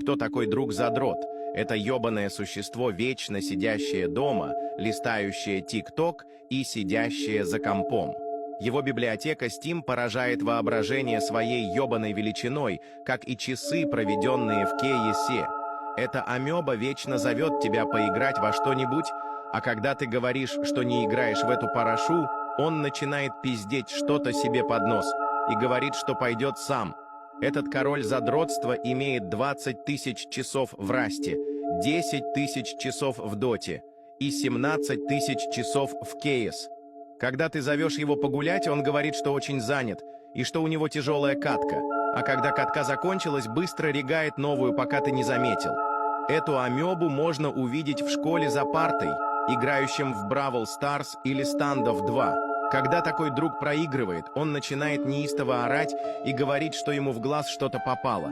кто такой друг-задрот. Это ёбаное существо, вечно сидящее дома, листающее ТикТок и сидящее за компом. Его библиотека Steam поражает воображение своей ёбаной величиной, как и часы, проведенные в КСе. Эта амеба вечно зовет тебя поиграть во что-нибудь, а когда ты говоришь, что не играешь в эту парашу, он начинает пиздеть что-то себе под нос и говорит, что пойдет сам. Этот король задротства имеет 20 тысяч часов в Расте, 10 тысяч часов в Доте и 17 тысяч часов в КС. Когда ты зовешь его погулять, он говорит, что очень занят и что у него тяжелая катка, а когда катка закончилась, быстро ригает новую, пока ты не заметил. Эту амебу можно увидеть в школе за партой, играющим в Бравл Старс или Standoff 2. Когда такой друг проигрывает, он начинает неистово орать и говорить, что ему в глаз что-то попало.